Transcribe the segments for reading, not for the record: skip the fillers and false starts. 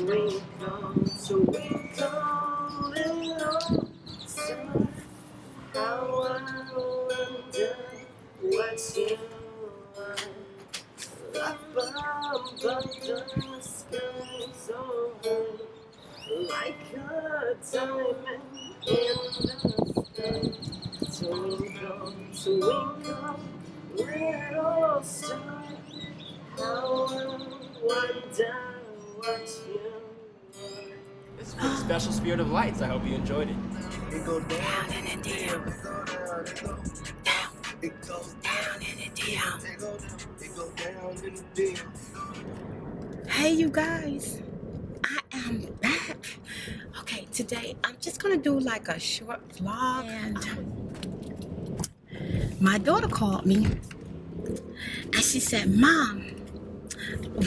twinkle, twinkle, little star. How I wonder what you are. Up above the sky so blue, like a diamond in the sky. Twinkle, twinkle, little star. How I wonder what you are. This is for the special spirit of lights. I hope you enjoyed it. It go down in the DM. It goes down in the DM. It go down in the DM. Hey, you guys. I am back. Okay, today I'm just gonna do like a short vlog. And my daughter called me and she said, Mom,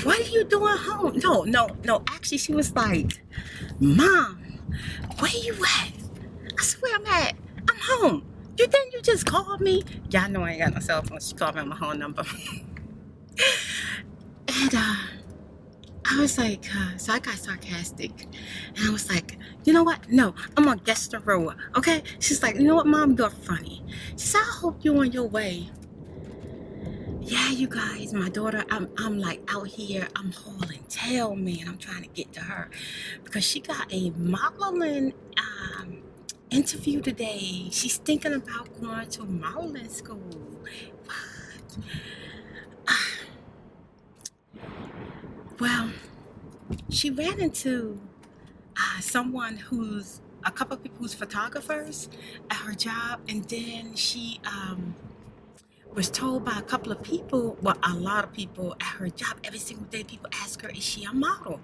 what are you doing home? No. Actually, she was like, Mom, where you at? I said, where I'm at? I'm home. You think you just called me? Y'all know I ain't got no cell phone. She called me on my home number. And I was like, so I got sarcastic. And I was like, you know what? No, I'm gonna guess the road, okay? She's like, you know what, Mom, you're funny. She said, I hope you're on your way. Yeah, you guys, my daughter, I'm like out here, I'm hauling tail, man. I'm trying to get to her because she got a modeling interview today. She's thinking about going to modeling school. What? Well, she ran into someone who's a couple of people who's photographers at her job, and then she was told by a couple of people, well, a lot of people at her job, every single day people ask her, is she a model?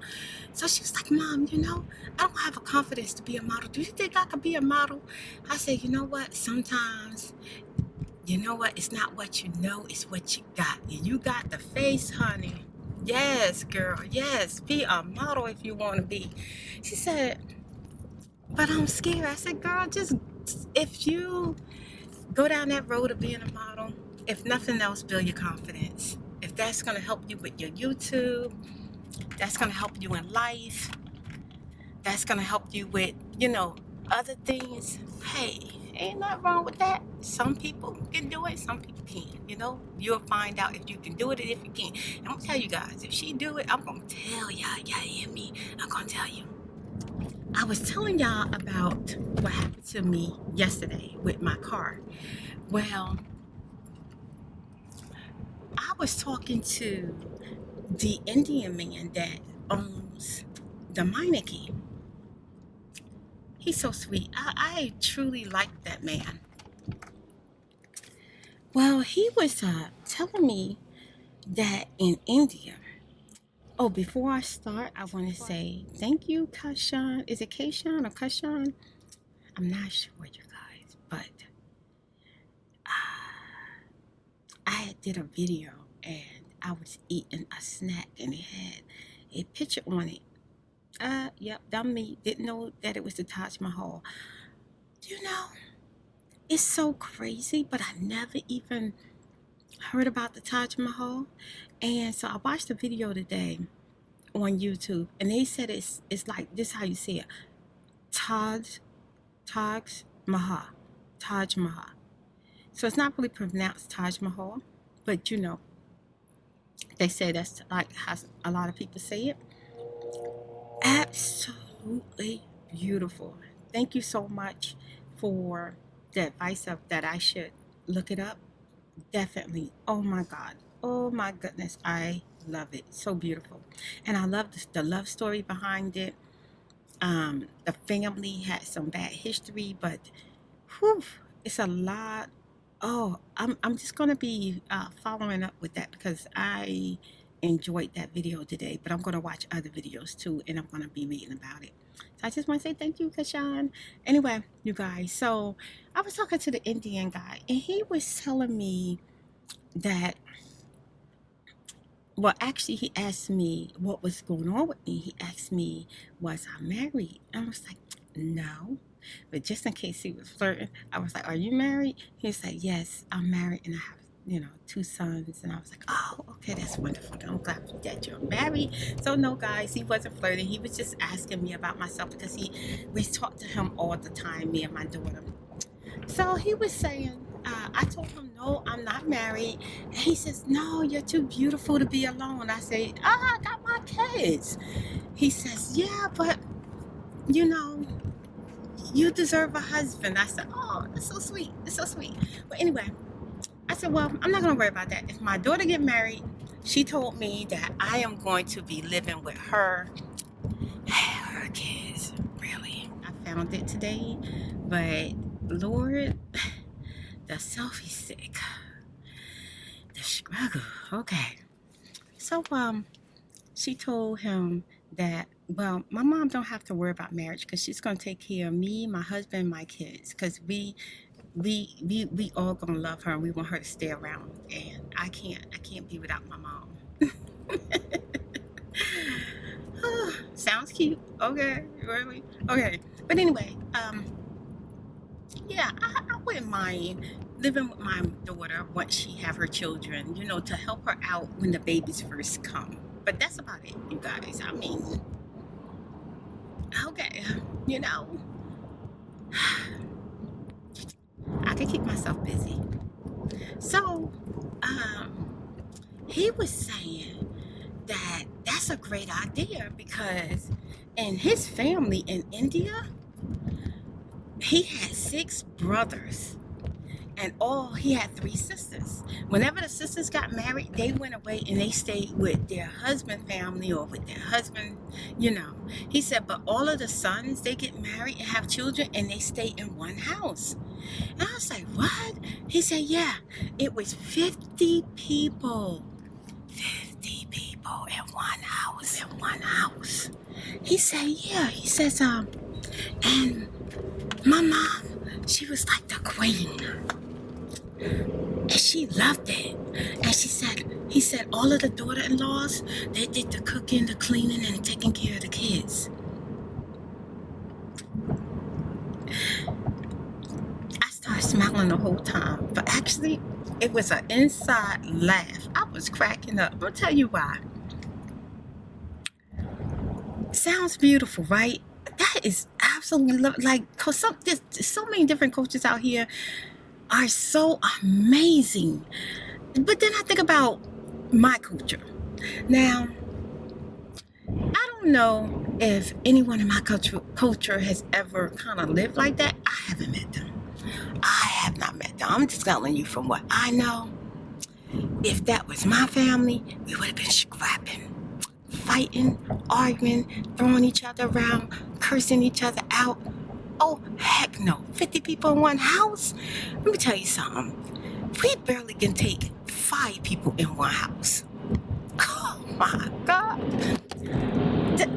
So she was like, Mom, you know, I don't have a confidence to be a model. Do you think I could be a model? I said, you know what, sometimes, you know what, it's not what you know, it's what you got. And you got the face, honey. Yes, girl, yes, be a model if you want to be. She said, but I'm scared. I said, girl, just if you go down that road of being a model, if nothing else, build your confidence. If that's going to help you with your YouTube, that's going to help you in life, that's going to help you with, you know, other things, hey, ain't nothing wrong with that. Some people can do it, some people can't. You know, you'll find out if you can do it and if you can't. And I'm going to tell you guys, if she do it, I'm going to tell y'all. Y'all hear me? I'm going to tell you. I was telling y'all about what happened to me yesterday with my car. Well, I was talking to the Indian man that owns the Meineke. He's so sweet. I truly like that man. Well, he was telling me that in India. Oh, before I start, I want to say thank you, Caption. Is it Caption or Caption? I'm not sure, you guys, but I did a video and I was eating a snack and it had a picture on it. Yep, dumb me. Didn't know that it was the Taj Mahal. You know, it's so crazy, but I never even heard about the Taj Mahal. And so I watched a video today on YouTube, and they said it's like this, how you say it, Taj Mahal. Taj Mahal. So it's not really pronounced Taj Mahal, but you know, they say that's like how a lot of people say it. Absolutely beautiful. Thank you so much for the advice of that I should look it up. Definitely. Oh my God. Oh my goodness. I love it. So beautiful. And I love the love story behind it. The family had some bad history, but whew, it's a lot. Oh, I'm just going to be following up with that because I enjoyed that video today, but I'm going to watch other videos too, and I'm going to be reading about it. So I just want to say thank you, Caption. Anyway, you guys, so I was talking to the Indian guy, and he was telling me that, well, actually, he asked me what was going on with me. He asked me, was I married? And I was like, no. But just in case he was flirting, I was like, are you married? He was like, yes, I'm married and I have two sons. And I was like, oh, okay, that's wonderful. I'm glad that you're married. So no, guys, he wasn't flirting. He was just asking me about myself because we talk to him all the time, me and my daughter. So he was saying, I told him, no, I'm not married. And he says, no, you're too beautiful to be alone. I say, I got my kids. He says, yeah, but you deserve a husband. I said, oh, that's so sweet. It's so sweet. But anyway, I said, well, I'm not going to worry about that. If my daughter get married, she told me that I am going to be living with her kids. Really. I found it today. But Lord, the selfie stick, the struggle. Okay. So, she told him that, well, my mom don't have to worry about marriage because she's going to take care of me, my husband, my kids, because we all gonna love her and we want her to stay around, and I can't be without my mom. Sounds cute. Okay, really? Okay. But anyway, yeah, I wouldn't mind living with my daughter once she have her children, to help her out when the babies first come. But that's about it, you guys. I mean, okay, I can keep myself busy. So, he was saying that that's a great idea because in his family in India, he had 6 brothers and he had 3 sisters. Whenever the sisters got married, they went away and they stayed with their husband family or with their husband, He said, but all of the sons, they get married and have children and they stay in one house. And I was like, what? He said, yeah, it was 50 people. 50 people in one house. He said, yeah. He says, and my mom, she was like the queen. And she loved it. And he said, all of the daughter-in-laws, they did the cooking, the cleaning, and taking care of the kids. I started smiling the whole time. But actually, it was an inside laugh. I was cracking up. I'll tell you why. Sounds beautiful, right? That is absolutely cause there's so many different cultures out here are so amazing. But then I think about my culture. Now, I don't know if anyone in my culture has ever kind of lived like that. I haven't met them. I have not met them. I'm just telling you from what I know. If that was my family, we would have been scrapping, fighting, arguing, throwing each other around, cursing each other out. Oh, heck no. 50 people in one house? Let me tell you something. We barely can take 5 people in one house. Oh my God.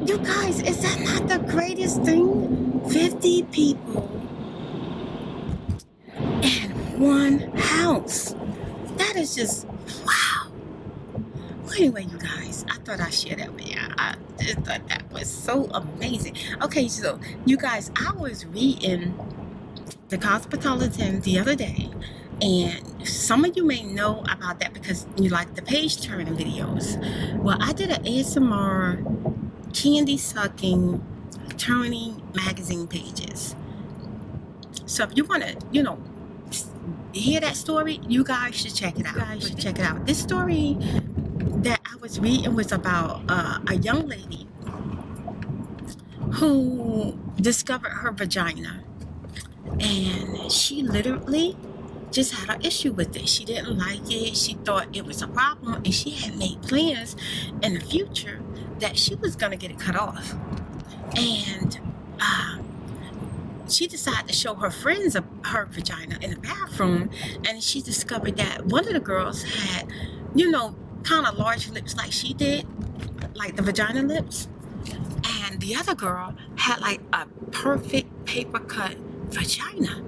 You guys, is that not the greatest thing? 50 people in one house. That is just, wow. Well, anyway, you guys, I thought I'd share that with you. I just thought that was so amazing. Okay, so, you guys, I was reading the Cosmopolitan the other day, and some of you may know about that because you like the page turning videos. Well, I did an ASMR candy sucking turning magazine pages. So if you want to, hear that story, you guys should check it out. This story that I was reading was about a young lady who discovered her vagina, and she literally just had an issue with it. She didn't like it. She thought it was a problem, and she had made plans in the future that she was going to get it cut off. And she decided to show her friends her vagina in the bathroom, and she discovered that one of the girls had, kind of large lips like she did, like the vagina lips, and the other girl had like a perfect paper cut vagina.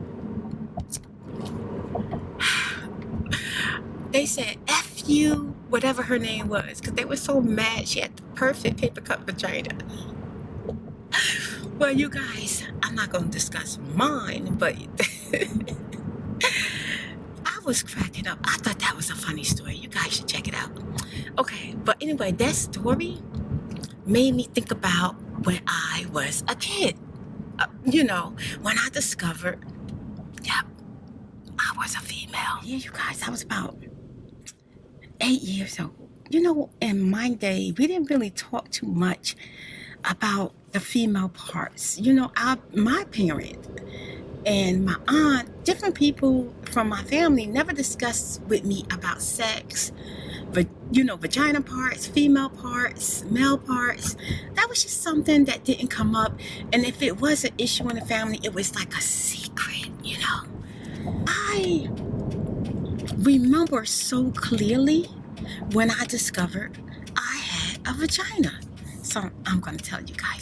They said F you, whatever her name was, because they were so mad she had the perfect paper cut vagina. Well, you guys, I'm not going to discuss mine, but I was cracking up. I thought that was a funny story. You guys should check it out. Okay, but anyway, that story made me think about when I was a kid. When I discovered, yeah, I was a female. Yeah, you guys, I was about 8 years old. In my day, we didn't really talk too much about the female parts. My parent and my aunt, different people from my family never discussed with me about sex, but vagina parts, female parts, male parts. That was just something that didn't come up. And if it was an issue in the family, it was like a secret. I remember so clearly when I discovered I had a vagina. So I'm going to tell you guys